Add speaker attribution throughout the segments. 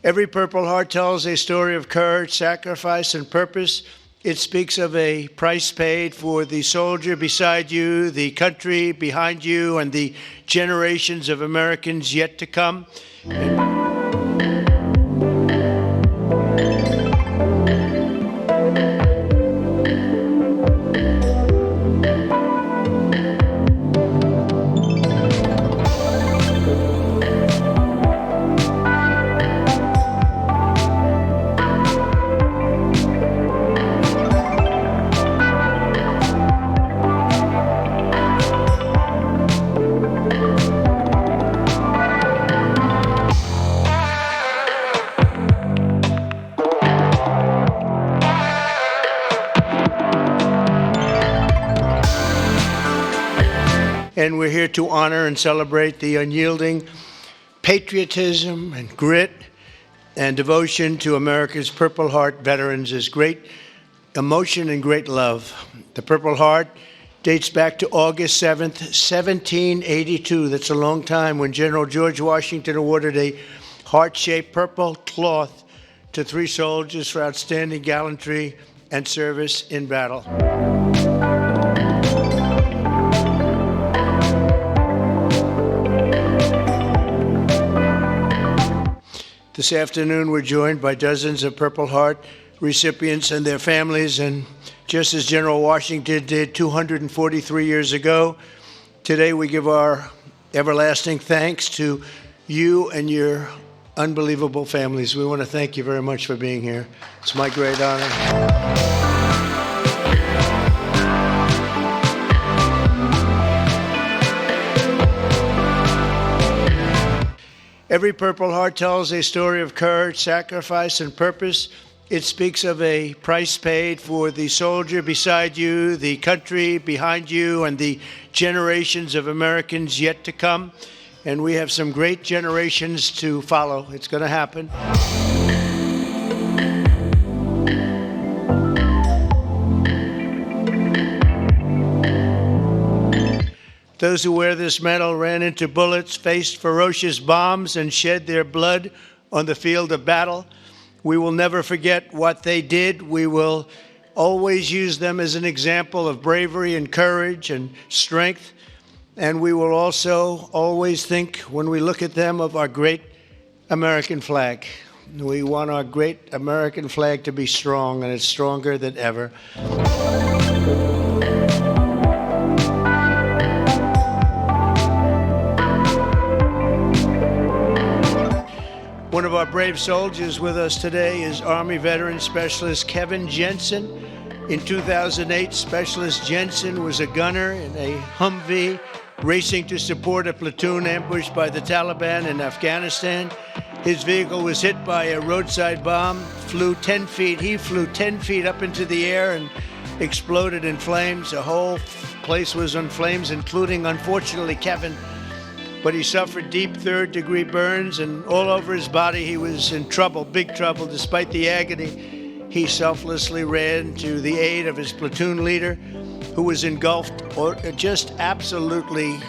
Speaker 1: Every Purple Heart tells a story of courage, sacrifice, and purpose. It speaks of a price paid for the soldier beside you, the country behind you, and the generations of Americans yet to come. And we're here to honor and celebrate the unyielding patriotism and grit and devotion to America's Purple Heart veterans is great emotion and great love. The Purple Heart dates back to August 7th, 1782. That's a long time, when General George Washington awarded a heart-shaped purple cloth to 3 soldiers for outstanding gallantry and service in battle. This afternoon, we're joined by dozens of Purple Heart recipients and their families, and just as General Washington did 243 years ago, today we give our everlasting thanks to you and your unbelievable families. We want to thank you very much for being here. It's my great honor. Every Purple Heart tells a story of courage, sacrifice, and purpose. It speaks of a price paid for the soldier beside you, the country behind you, and the generations of Americans yet to come. And we have some great generations to follow. It's going to happen. Those who wear this medal ran into bullets, faced ferocious bombs, and shed their blood on the field of battle. We will never forget what they did. We will always use them as an example of bravery and courage and strength. And we will also always think, when we look at them, of our great American flag. We want our great American flag to be strong, and it's stronger than ever. One of our brave soldiers with us today is Army Veteran Specialist Kevin Jensen. In 2008, Specialist Jensen was a gunner in a Humvee racing to support a platoon ambushed by the Taliban in Afghanistan. His vehicle was hit by a roadside bomb, flew 10 feet. He flew 10 feet up into the air and exploded in flames. The whole place was on flames, including, unfortunately, Kevin. But he suffered deep third-degree burns, and all over his body he was in trouble, big trouble. Despite the agony, he selflessly ran to the aid of his platoon leader, who was engulfed, or just absolutely,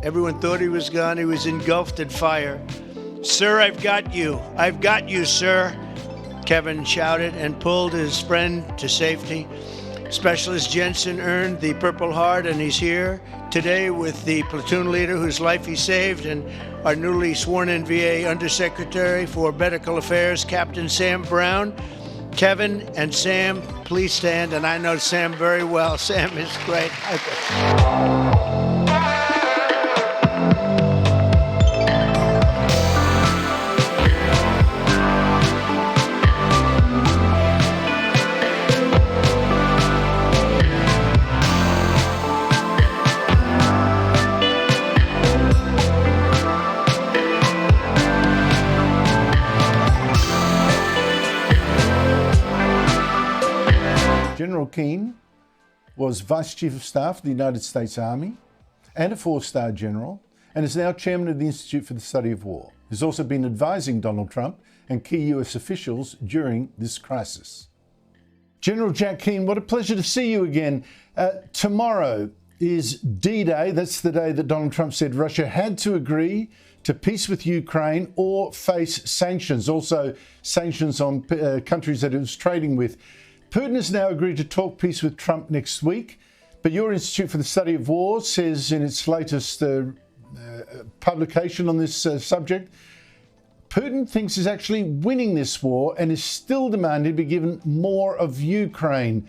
Speaker 1: everyone thought he was gone. He was engulfed in fire. "Sir, I've got you. I've got you, sir," Kevin shouted and pulled his friend to safety. Specialist Jensen earned the Purple Heart, and he's here today with the platoon leader whose life he saved, and our newly sworn-in VA Undersecretary for Medical Affairs, Captain Sam Brown. Kevin and Sam, please stand, and I know Sam very well. Sam is great.
Speaker 2: General Keane was Vice Chief of Staff of the United States Army and a 4-star general, and is now Chairman of the Institute for the Study of War. He's also been advising Donald Trump and key US officials during this crisis. General Jack Keane, what a pleasure to see you again. Tomorrow is D-Day. That's the day that Donald Trump said Russia had to agree to peace with Ukraine or face sanctions, also sanctions on countries that it was trading with. Putin has now agreed to talk peace with Trump next week, but your Institute for the Study of War says in its latest publication on this subject, Putin thinks he's actually winning this war and is still demanding to be given more of Ukraine.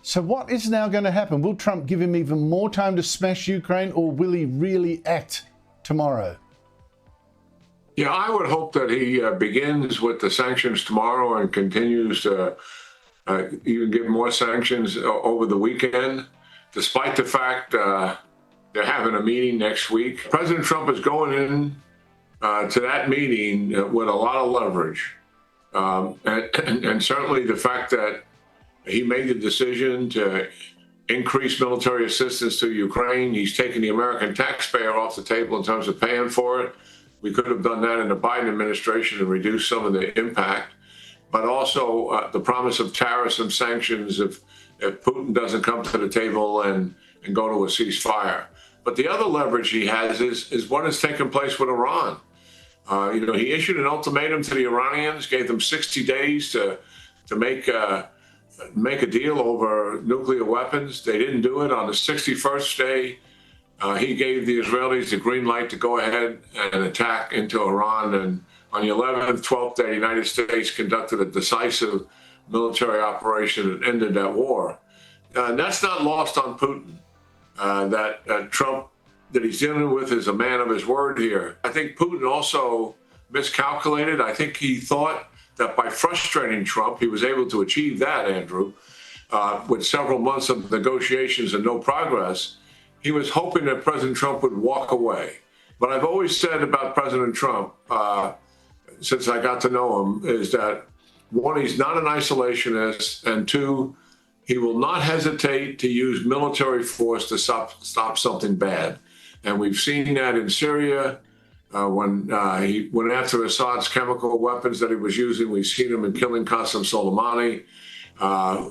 Speaker 2: So what is now going to happen? Will Trump give him even more time to smash Ukraine, or will he really act tomorrow?
Speaker 3: Yeah, I would hope that he begins with the sanctions tomorrow and continues to even give more sanctions over the weekend, despite the fact they're having a meeting next week. President Trump is going in to that meeting with a lot of leverage. And certainly the fact that he made the decision to increase military assistance to Ukraine. He's taken the American taxpayer off the table in terms of paying for it. We could have done that in the Biden administration and reduced some of the impact. But also the promise of tariffs and sanctions if Putin doesn't come to the table and go to a ceasefire. But the other leverage he has is what has taken place with Iran. He issued an ultimatum to the Iranians, gave them 60 days to make a deal over nuclear weapons. They didn't do it. On the 61st day, he gave the Israelis the green light to go ahead and attack into Iran. And on the 11th, 12th day, the United States conducted a decisive military operation that ended that war. And that's not lost on Putin. That Trump, that he's dealing with, is a man of his word here. I think Putin also miscalculated. I think he thought that by frustrating Trump, he was able to achieve that, Andrew, with several months of negotiations and no progress. He was hoping that President Trump would walk away. But I've always said about President Trump, since I got to know him, is that, one, he's not an isolationist, and two, he will not hesitate to use military force to stop something bad. And we've seen that in Syria. When he went after Assad's chemical weapons that he was using, we've seen him in killing Qasem Soleimani,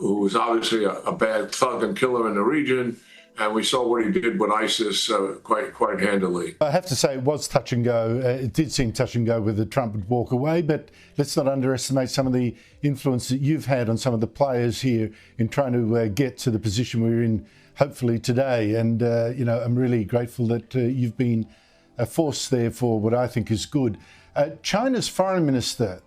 Speaker 3: who was obviously a bad thug and killer in the region. And we saw what he did with ISIS quite handily.
Speaker 2: I have to say it was touch and go. It did seem touch and go whether Trump would walk away, but let's not underestimate some of the influence that you've had on some of the players here in trying to get to the position we're in, hopefully today. And, I'm really grateful that you've been a force there for what I think is good. China's foreign minister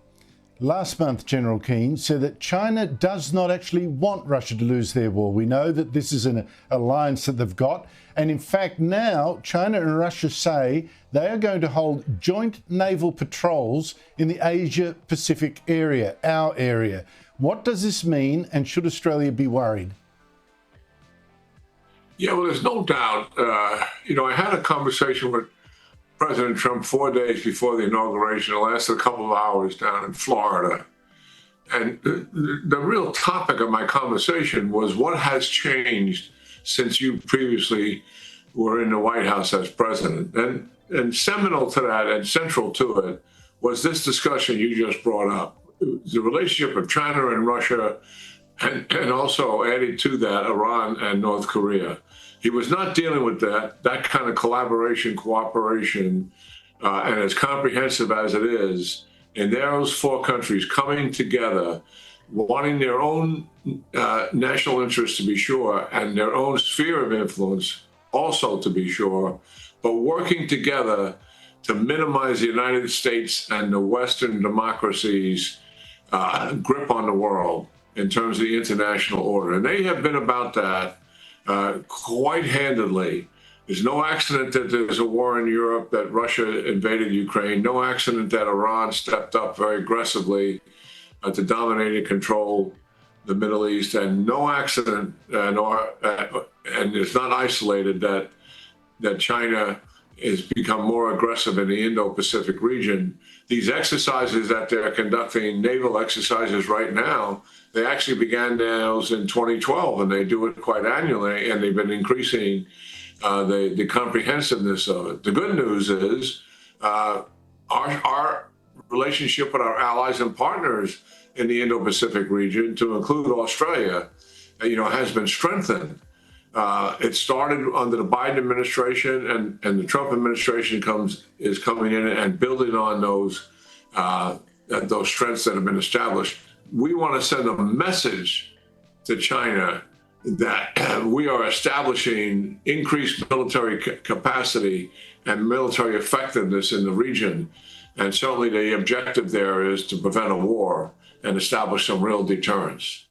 Speaker 2: last month, General Keane, said that China does not actually want Russia to lose their war. We know that this is an alliance that they've got. And in fact, now China and Russia say they are going to hold joint naval patrols in the Asia-Pacific area, our area. What does this mean, and should Australia be worried?
Speaker 3: Yeah, well, there's no doubt. I had a conversation with President Trump 4 days before the inauguration. It lasted a couple of hours down in Florida. And the real topic of my conversation was what has changed since you previously were in the White House as president. And seminal to that and central to it was this discussion you just brought up, the relationship of China and Russia, and also added to that Iran and North Korea. He was not dealing with that kind of collaboration, cooperation, and as comprehensive as it is, in those four countries coming together, wanting their own national interests to be sure, and their own sphere of influence also to be sure, but working together to minimize the United States and the Western democracies' grip on the world in terms of the international order. And they have been about that quite handedly. There's no accident that there's a war in Europe, that Russia invaded Ukraine. No accident that Iran stepped up very aggressively to dominate and control the Middle East. And no accident, and it's not isolated, that China has become more aggressive in the Indo-Pacific region. These exercises that they're conducting, naval exercises right now, they actually began those in 2012, and they do it quite annually, and they've been increasing the comprehensiveness of it. The good news is our relationship with our allies and partners in the Indo-Pacific region, to include Australia, has been strengthened. It started under the Biden administration, and the Trump administration is coming in and building on those strengths that have been established. We want to send a message to China that we are establishing increased military capacity and military effectiveness in the region. And certainly the objective there is to prevent a war and establish some real deterrence.